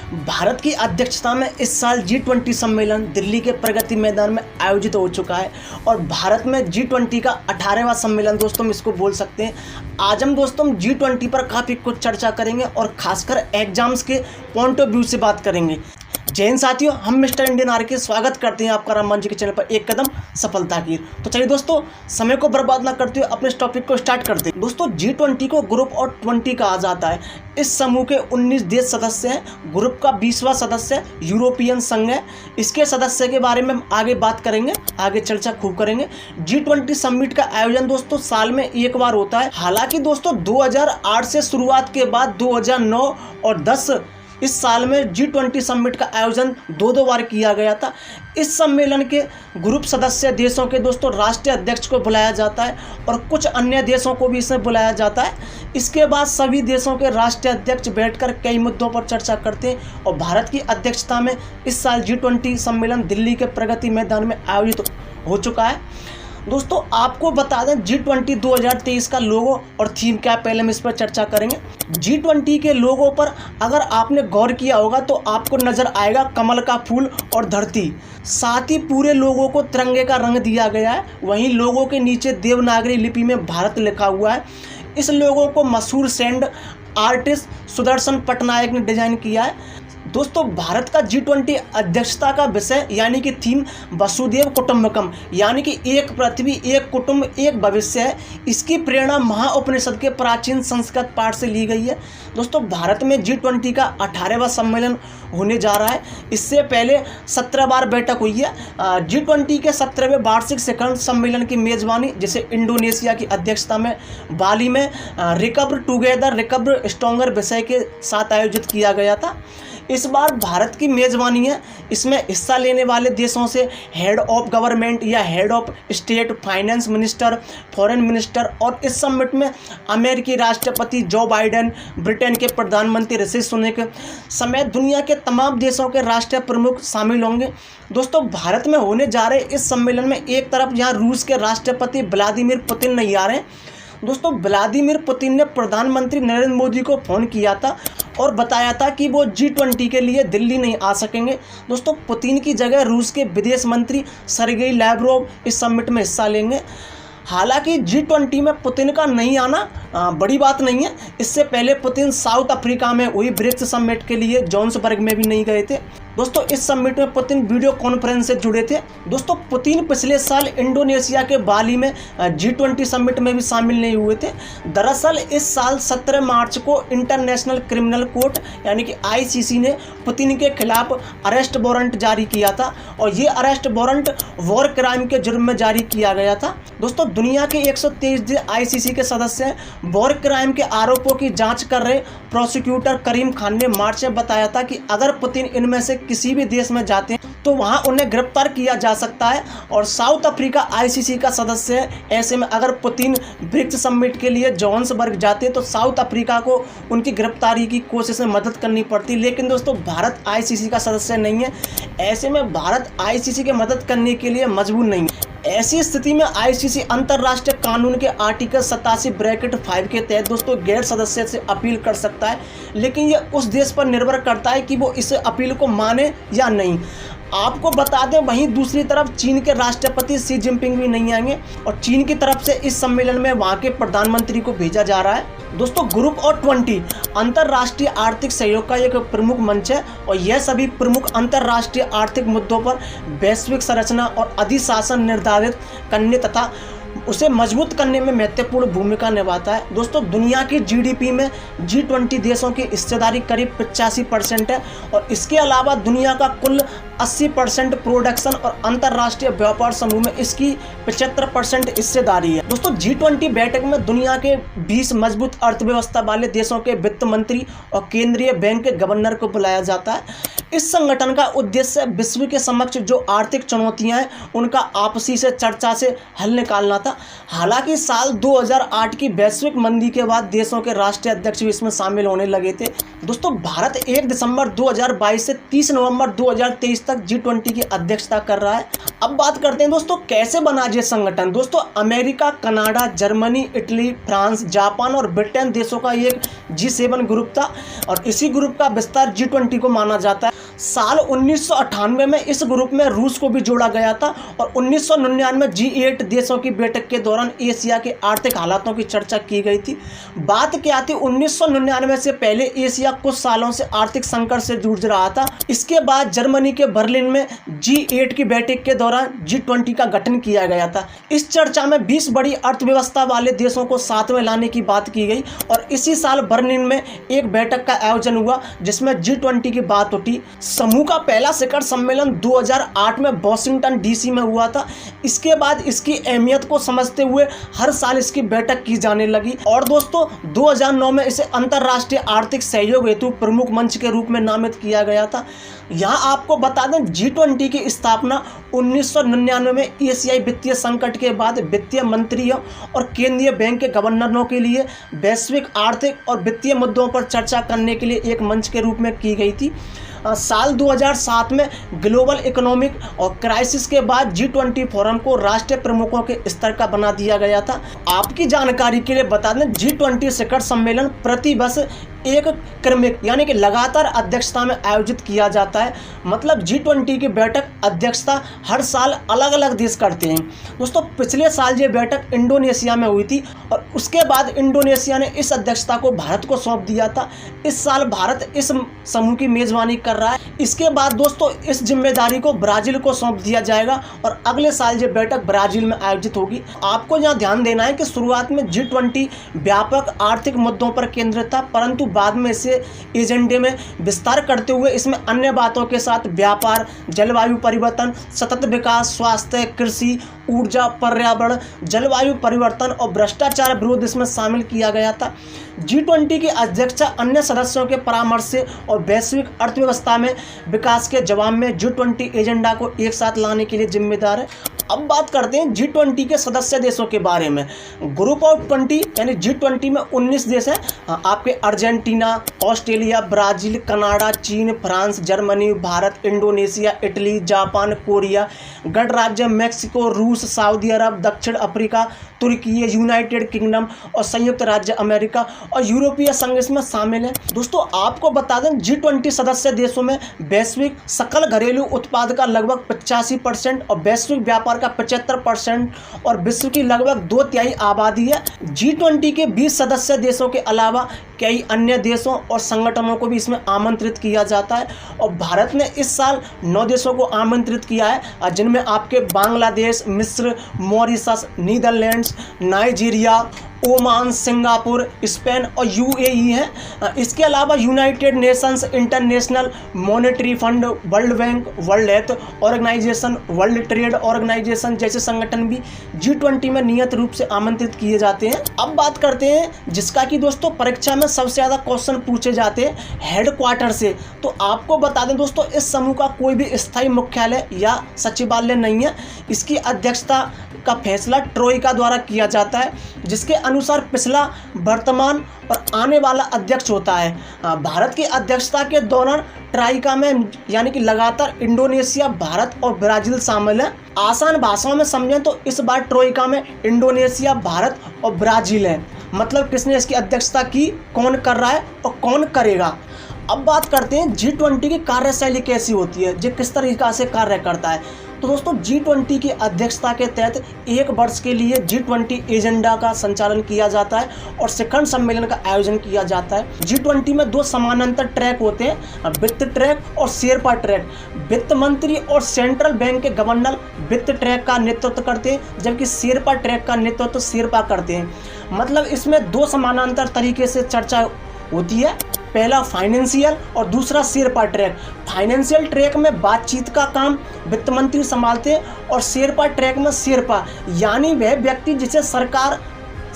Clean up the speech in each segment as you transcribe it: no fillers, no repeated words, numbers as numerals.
भारत की अध्यक्षता में इस साल G20 सम्मेलन दिल्ली के प्रगति मैदान में आयोजित हो चुका है और भारत में G20 का 18वां सम्मेलन दोस्तों हम इसको बोल सकते हैं। आज हम दोस्तों G20 पर काफ़ी कुछ चर्चा करेंगे और खासकर एग्जाम्स के पॉइंट ऑफ व्यू से बात करेंगे। जय हिंद साथियों, हम मिस्टर इंडियन आर के स्वागत करते हैं आपका राम मंच के चैनल पर एक कदम सफलता की। तो चलिए दोस्तों, समय को बर्बाद ना करते हुए अपने इस टॉपिक को स्टार्ट करते हैं। दोस्तों G20 को ग्रुप और 20 कहा जाता है। इस समूह के 19 देश सदस्य हैं। ग्रुप का 20वां सदस्य यूरोपियन संघ है। इसके सदस्य के बारे में हम आगे बात करेंगे, आगे चर्चा खूब करेंगे। G20 समिट का आयोजन दोस्तों साल में एक बार होता है। हालांकि दोस्तों 2008 से शुरुआत के बाद 2009 और 10 इस साल में G20 समिट का आयोजन दो बार किया गया था। इस सम्मेलन के ग्रुप सदस्य देशों के दोस्तों राष्ट्रीय अध्यक्ष को बुलाया जाता है और कुछ अन्य देशों को भी इसमें बुलाया जाता है। इसके बाद सभी देशों के राष्ट्रीय अध्यक्ष बैठकर कई मुद्दों पर चर्चा करते हैं और भारत की अध्यक्षता में इस साल G20 सम्मेलन दिल्ली के प्रगति मैदान में आयोजित हो चुका है। दोस्तों आपको बता दें G20 2023 का लोगो और थीम क्या है, पहले हम इस पर चर्चा करेंगे। G20 के लोगो पर अगर आपने गौर किया होगा तो आपको नज़र आएगा कमल का फूल और धरती। साथ ही पूरे लोगों को तिरंगे का रंग दिया गया है। वहीं लोगों के नीचे देवनागरी लिपि में भारत लिखा हुआ है। इस लोगों को मशहूर सैंड आर्टिस्ट सुदर्शन पटनायक ने डिजाइन किया है। दोस्तों भारत का G20 अध्यक्षता का विषय यानी कि थीम वसुधैव कुटुंबकम यानी कि एक पृथ्वी एक कुटुंब एक भविष्य है। इसकी प्रेरणा महाउपनिषद के प्राचीन संस्कृत पाठ से ली गई है। दोस्तों भारत में G20 का 18वां सम्मेलन होने जा रहा है। इससे पहले 17 बार बैठक हुई है। G20 के 17वें वार्षिक शिखर सम्मेलन की मेज़बानी जिसे इंडोनेशिया की अध्यक्षता में बाली में रिकवर टुगेदर रिकवर स्ट्रॉन्गर विषय के साथ आयोजित किया गया था। इस बार भारत की मेज़बानी है। इसमें हिस्सा लेने वाले देशों से हेड ऑफ गवर्नमेंट या head of state, finance minister, foreign minister और इस समिट में अमेरिकी राष्ट्रपति जो बाइडेन, ब्रिटेन के प्रधानमंत्री ऋषि सुनक समेत दुनिया के तमाम देशों के राष्ट्रीय प्रमुख शामिल होंगे। दोस्तों भारत में होने जा रहे इस सम्मेलन में एक तरफ यहाँ रूस के राष्ट्रपति व्लादिमीर पुतिन नहीं आ रहे हैं। दोस्तों व्लादिमीर पुतिन ने प्रधानमंत्री नरेंद्र मोदी को फ़ोन किया था और बताया था कि वो G20 के लिए दिल्ली नहीं आ सकेंगे। दोस्तों पुतिन की जगह रूस के विदेश मंत्री सर्गेई लैवरोव इस समिट में हिस्सा लेंगे। हालांकि G20 में पुतिन का नहीं आना बड़ी बात नहीं है। इससे पहले पुतिन साउथ अफ्रीका में हुई ब्रिक्स समिट के लिए जोहान्सबर्ग में भी नहीं गए थे। दोस्तों इस समिट में पुतिन वीडियो कॉन्फ्रेंस से जुड़े थे। दोस्तों पुतिन पिछले साल इंडोनेशिया के बाली में G20 समिट में भी शामिल नहीं हुए थे। दरअसल इस साल 17 मार्च को इंटरनेशनल क्रिमिनल कोर्ट यानी कि ICC ने पुतिन के खिलाफ अरेस्ट वारंट जारी किया था और ये अरेस्ट वारंट वॉर क्राइम के जुर्म में जारी किया गया था। दोस्तों दुनिया के 123 देश ICC के सदस्य हैं। वॉर क्राइम के आरोपों की जांच कर रहे प्रोसिक्यूटर करीम खान ने मार्च में बताया था कि अगर पुतिन इनमें से किसी भी देश में जाते हैं तो वहां उन्हें गिरफ्तार किया जा सकता है और साउथ अफ्रीका ICC का सदस्य है। ऐसे में अगर पुतिन ब्रिक्स समिट के लिए जोहान्सबर्ग जाते तो साउथ अफ्रीका को उनकी गिरफ्तारी की कोशिश में मदद करनी पड़ती। लेकिन दोस्तों भारत ICC का सदस्य नहीं है। ऐसे में भारत ICC की मदद करने के लिए मजबूर नहीं है। ऐसी स्थिति में ICC अंतर्राष्ट्रीय कानून के आर्टिकल 87(5) के तहत दोस्तों गैर सदस्य से अपील कर सकता है। लेकिन यह उस देश पर निर्भर करता है कि वो इस अपील को माने या नहीं। आपको बता दें वहीं दूसरी तरफ चीन के राष्ट्रपति शी जिनपिंग भी नहीं आएंगे और चीन की तरफ से इस सम्मेलन में वहां के प्रधानमंत्री को भेजा जा रहा है। दोस्तों ग्रुप और 20 अंतर्राष्ट्रीय आर्थिक सहयोग का एक प्रमुख मंच है और यह सभी प्रमुख अंतर्राष्ट्रीय आर्थिक मुद्दों पर वैश्विक संरचना और अधिशासन निर्धारित करने तथा उसे मजबूत करने में महत्वपूर्ण भूमिका निभाता है। दोस्तों दुनिया की GDP में G20 देशों की हिस्सेदारी करीब 85% है और इसके अलावा दुनिया का कुल 80% प्रोडक्शन और अंतर्राष्ट्रीय व्यापार समूह में इसकी 75% हिस्सेदारी है। दोस्तों G20 बैठक में दुनिया के 20 मजबूत अर्थव्यवस्था वाले देशों के वित्त मंत्री और केंद्रीय बैंक के गवर्नर को बुलाया जाता है। इस संगठन का उद्देश्य विश्व के समक्ष जो आर्थिक चुनौतियां हैं उनका आपसी से चर्चा से हल निकालना था। हालांकि साल 2008 की वैश्विक मंदी के बाद देशों के राष्ट्रीय अध्यक्ष भी इसमें शामिल होने लगे थे। दोस्तों भारत 1 दिसंबर 2022 से 30 नवंबर 2023 तक G20 की अध्यक्षता कर रहा है। अब बात करते हैं दोस्तों कैसे बना ये संगठन। दोस्तों America, Canada, Germany, Italy, France, Japan और ब्रिटेन देशों का एक G7 ग्रुप था और इसी ग्रुप का विस्तार G20 को माना जाता है। साल 1998 में इस ग्रुप में रूस को भी जोड़ा गया था और 1999 G8 देशों की बैठक के दौरान एशिया के आर्थिक हालातों की चर्चा की गई थी। बात क्या थी, 1999 से पहले एशिया कुछ सालों से आर्थिक संकट से जूझ रहा था। इसके बाद जर्मनी के बर्लिन में G8 की बैठक के दौरान G20 का गठन किया गया था। इस चर्चा में 20 बड़ी अर्थव्यवस्था वाले देशों को साथ में लाने की बात की गई और इसी साल बर्लिन में एक बैठक का आयोजन हुआ जिसमें G20 की बात उठी। समूह का पहला शिखर सम्मेलन 2008 में वॉशिंगटन DC में हुआ था। इसके बाद इसकी अहमियत को समझते हुए हर साल इसकी बैठक की जाने लगी और दोस्तों 2009 में इसे अंतर्राष्ट्रीय आर्थिक सहयोग हेतु प्रमुख मंच के रूप में नामित किया गया था। यहाँ आपको बता दें G20 की स्थापना 1999 में एशियाई वित्तीय संकट के बाद वित्तीय मंत्रियों और केंद्रीय बैंक के गवर्नरों के लिए वैश्विक आर्थिक और वित्तीय मुद्दों पर चर्चा करने के लिए एक मंच के रूप में की गई थी। साल 2007 में ग्लोबल इकोनॉमिक और क्राइसिस के बाद G20 फोरम को राष्ट्रीय प्रमुखों के स्तर का बना दिया गया था। आपकी जानकारी के लिए बता दें G20 शिखर सम्मेलन प्रति वर्ष एक क्रमिक यानी कि लगातार अध्यक्षता में आयोजित किया जाता है। मतलब G20 की बैठक अध्यक्षता हर साल अलग अलग देश करते हैं। दोस्तों पिछले साल ये बैठक इंडोनेशिया में हुई थी और उसके बाद इंडोनेशिया ने इस अध्यक्षता को भारत को सौंप दिया था। इस साल भारत इस समूह की मेजबानी कर रहा है। इसके बाद दोस्तों इस जिम्मेदारी को ब्राजील को सौंप दिया जाएगा और अगले साल ये बैठक ब्राजील में आयोजित होगी। आपको यहाँ ध्यान देना है कि शुरुआत में G20 व्यापक आर्थिक मुद्दों पर केंद्रित था, परंतु बाद में इसे एजेंडे में विस्तार करते हुए इसमें अन्य बातों के साथ व्यापार, जलवायु परिवर्तन, सतत विकास, स्वास्थ्य, कृषि, ऊर्जा, पर्यावरण, जलवायु परिवर्तन और भ्रष्टाचार विरोध इसमें शामिल किया गया था। G20 की अध्यक्षता अन्य सदस्यों के परामर्श से और वैश्विक अर्थव्यवस्था में विकास के जवाब में G20 एजेंडा को एक साथ लाने के लिए जिम्मेदार है। अब बात करते हैं G20 के सदस्य देशों के बारे में। ग्रुप ऑफ 20 यानी G20 में 19 देश हैं। आपके अर्जेंटीना, ऑस्ट्रेलिया, ब्राज़ील, कनाडा, चीन, France, Germany, Bharat, Indonesia, Italy, Japan, Korea, गणराज्य मैक्सिको, रूस, सऊदी अरब, दक्षिण अफ्रीका, तुर्की, यूनाइटेड किंगडम और संयुक्त राज्य अमेरिका और यूरोपीय संघ इसमें शामिल है। दोस्तों आपको बता दें G20 सदस्य देशों में वैश्विक सकल घरेलू उत्पाद का लगभग 85% और वैश्विक व्यापार का 75% और विश्व की लगभग 2/3 आबादी है। G20 के 20 सदस्य देशों के अलावा कई अन्य देशों और संगठनों को भी इसमें आमंत्रित किया जाता है और भारत ने इस साल 9 देशों को आमंत्रित किया है, जिनमें आपके बांग्लादेश, मिस्र, Mauritius, Netherlands, Nigeria, Oman, Singapore, Spain और UAE है। इसके अलावा United Nations, International Monetary Fund, World Bank, World Health Organization, World Trade Organization जैसे संगठन भी G20 में नियत रूप से आमंत्रित किए जाते हैं। अब बात करते हैं जिसका कि दोस्तों परीक्षा में सबसे ज़्यादा क्वेश्चन पूछे जाते हैं, हेडक्वार्टर से। तो आपको बता दें दोस्तों इस समूह का कोई भी स्थायी मुख्यालय या सचिवालय नहीं है। इसकी अध्यक्षता का फैसला ट्रोइका द्वारा किया जाता है, जिसके अनुसार पिछला, वर्तमान और आने वाला अध्यक्ष होता है। भारत की अध्यक्षता के दौरान ट्राइका में यानी कि लगातार इंडोनेशिया, भारत और ब्राज़ील शामिल है। आसान भाषाओं में समझें तो इस बार ट्रोइका में इंडोनेशिया, भारत और ब्राज़ील है। मतलब किसने इसकी अध्यक्षता की, कौन कर रहा है और कौन करेगा। अब बात करते हैं G20 की कार्यशैली कैसी होती है, जो किस तरीक़ा से कार्य करता है। तो दोस्तों G20 की अध्यक्षता के तहत एक वर्ष के लिए G20 एजेंडा का संचालन किया जाता है और शिखर सम्मेलन का आयोजन किया जाता है। G20 में 2 समानांतर ट्रैक होते हैं, वित्त ट्रैक और शेरपा ट्रैक। वित्त मंत्री और सेंट्रल बैंक के गवर्नर वित्त ट्रैक का नेतृत्व करते हैं, जबकि शेरपा ट्रैक का नेतृत्व शेरपा करते हैं। मतलब इसमें 2 समानांतर तरीके से चर्चा होती है, पहला फाइनेंशियल और दूसरा शेरपा ट्रैक। फाइनेंशियल ट्रैक में बातचीत का काम वित्त मंत्री संभालते हैं और शेरपा ट्रैक में शेरपा यानी वह व्यक्ति जिसे सरकार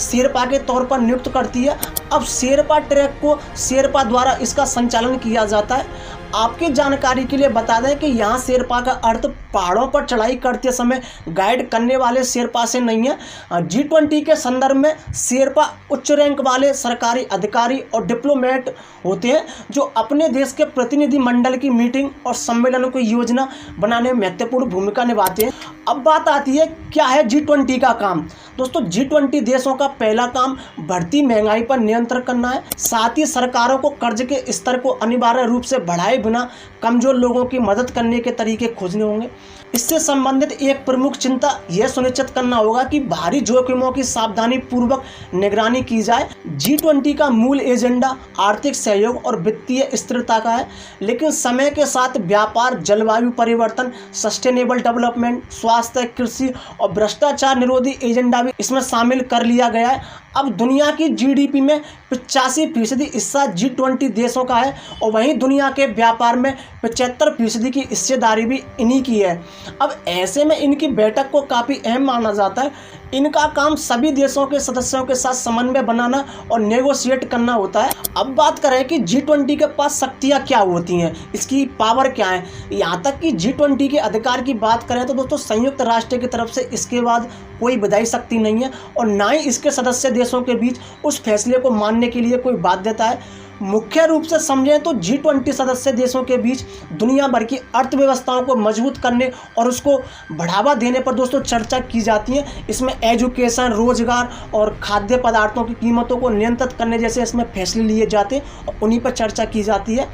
शेरपा के तौर पर नियुक्त करती है। अब शेरपा ट्रैक को शेरपा द्वारा इसका संचालन किया जाता है। आपकी जानकारी के लिए बता दें कि यहाँ शेरपा का अर्थ पहाड़ों पर चढ़ाई करते समय गाइड करने वाले शेरपा से नहीं है। G20 के संदर्भ में शेरपा उच्च रैंक वाले सरकारी अधिकारी और डिप्लोमेट होते हैं जो अपने देश के प्रतिनिधि मंडल की मीटिंग और सम्मेलनों की योजना बनाने में महत्वपूर्ण भूमिका निभाते हैं। अब बात आती है क्या है G20 का काम। दोस्तों G20 देशों का पहला काम बढ़ती महंगाई पर नियंत्रण करना है, साथ ही सरकारों को कर्ज के स्तर को अनिवार्य रूप से बढ़ाए बिना कमजोर लोगों की मदद करने के तरीके खोजने होंगे। इससे संबंधित एक प्रमुख चिंता यह सुनिश्चित करना होगा कि भारी जोखिमों की सावधानी पूर्वक निगरानी की जाए। G20 का मूल एजेंडा आर्थिक सहयोग और वित्तीय स्थिरता का है, लेकिन समय के साथ व्यापार, जलवायु परिवर्तन, सस्टेनेबल डेवलपमेंट, स्वास्थ्य, कृषि और भ्रष्टाचार निरोधी एजेंडा भी इसमें शामिल कर लिया गया है। अब दुनिया की GDP में 85% हिस्सा G20 देशों का है और वहीं दुनिया के व्यापार में 75% की हिस्सेदारी भी इन्हीं की है। अब ऐसे में इनकी बैठक को काफ़ी अहम माना जाता है। इनका काम सभी देशों के सदस्यों के साथ समन्वय बनाना और नेगोशिएट करना होता है। अब बात करें कि G20 के पास शक्तियाँ क्या होती हैं, इसकी पावर क्या है। यहाँ तक कि G20 के अधिकार की बात करें तो दोस्तों संयुक्त राष्ट्र की तरफ से इसके बाद कोई विधायी शक्ति नहीं है और ना ही इसके सदस्य देशों के बीच उस फैसले को मानने के लिए कोई बाध्यता है। मुख्य रूप से समझें तो G20 सदस्य देशों के बीच दुनिया भर की अर्थव्यवस्थाओं को मजबूत करने और उसको बढ़ावा देने पर दोस्तों चर्चा की जाती है। इसमें एजुकेशन, रोजगार और खाद्य पदार्थों की कीमतों को नियंत्रित करने जैसे इसमें फैसले लिए जाते हैं और उन्हीं पर चर्चा की जाती है।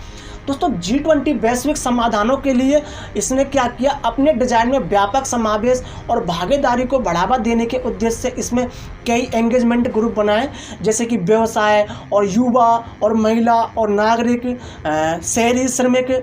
दोस्तों G20 वैश्विक समाधानों के लिए इसने क्या किया, अपने डिजाइन में व्यापक समावेश और भागीदारी को बढ़ावा देने के उद्देश्य से इसमें कई एंगेजमेंट ग्रुप बनाए, जैसे कि व्यवसाय और युवा और महिला और नागरिक, शहरी श्रमिक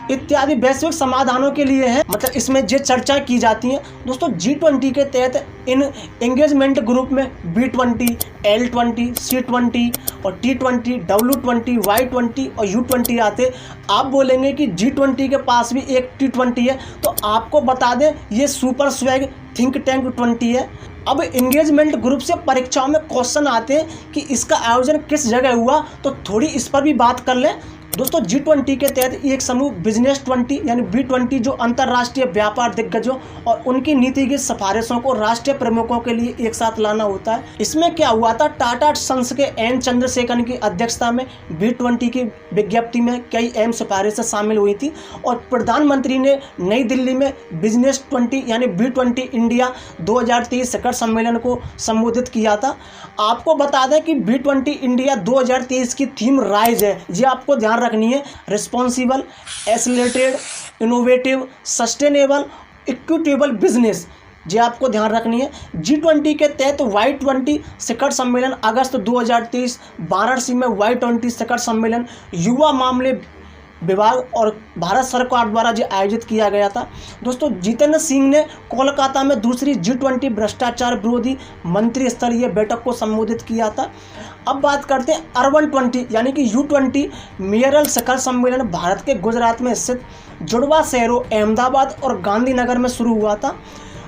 इत्यादि वैश्विक समाधानों के लिए है। मतलब इसमें जो चर्चा की जाती है दोस्तों G20 के तहत इन एंगेजमेंट ग्रुप में B20, L20, C20 और T20, W20, Y20 और U20 आते। आप बोलेंगे कि G20 के पास भी एक T20 है, तो आपको बता दें ये सुपर स्वैग थिंक टैंक 20 है। अब एंगेजमेंट ग्रुप से परीक्षाओं में क्वेश्चन आते हैं कि इसका आयोजन किस जगह हुआ, तो थोड़ी इस पर भी बात कर लें। दोस्तों G20 के तहत एक समूह बिजनेस 20 यानी B20 जो अंतर्राष्ट्रीय व्यापार दिग्गजों और उनकी नीति की सिफारिशों को राष्ट्रीय प्रमुखों के लिए एक साथ लाना होता है। इसमें क्या हुआ था, टाटा सन्स के N चंद्रशेखरन की अध्यक्षता में B20 की विज्ञप्ति में कई अहम सिफारिशें शामिल हुई थी और प्रधानमंत्री ने नई दिल्ली में बिजनेस 20 यानी B20 इंडिया 2023 शिखर सम्मेलन को संबोधित किया था। आपको बता दें कि B20 इंडिया 2023 की थीम राइज है, ये आपको ध्यान रखनी है। Responsible, acylated, innovative, sustainable, equitable business, ये आपको ध्यान रखनी है। G20 के तहत Y20 शिखर सम्मेलन अगस्त 2023 वाराणसी में Y20 शिखर सम्मेलन युवा मामले विभाग और भारत सरकार द्वारा जो आयोजित किया गया था। दोस्तों जितेंद्र सिंह ने कोलकाता में दूसरी G20 भ्रष्टाचार विरोधी मंत्री स्तरीय बैठक को संबोधित किया था। अब बात करते हैं अर्बन 20 यानी कि U20 मेयरल शिखर सम्मेलन भारत के गुजरात में स्थित जुड़वा शहरों अहमदाबाद और गांधीनगर में शुरू हुआ था।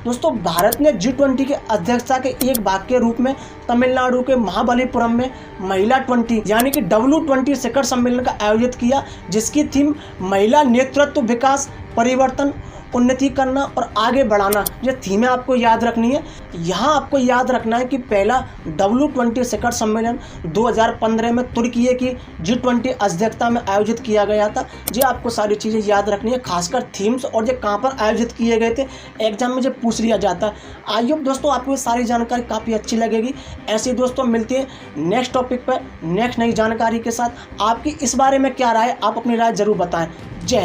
दोस्तों भारत ने G20 की अध्यक्षता के एक भाग के रूप में तमिलनाडु के महाबलीपुरम में महिला 20 यानी कि W20 शिखर सम्मेलन का आयोजित किया, जिसकी थीम महिला नेतृत्व, विकास, परिवर्तन, उन्नति करना और आगे बढ़ाना, ये थीमें आपको याद रखनी है। यहाँ आपको याद रखना है कि पहला W20 शिखर सम्मेलन 2015 में तुर्की की G20 अध्यक्षता में आयोजित किया गया था। ये आपको सारी चीज़ें याद रखनी है, खासकर थीम्स और ये कहाँ पर आयोजित किए गए थे, एग्जाम में जो पूछ लिया जाता है। आई होप दोस्तों आपको ये सारी जानकारी काफ़ी अच्छी लगेगी। ऐसे ही दोस्तों मिलते हैं नेक्स्ट टॉपिक पर नेक्स्ट नई जानकारी के साथ। आपकी इस बारे में क्या राय है, आप अपनी राय जरूर बताएँ। जय हिंद।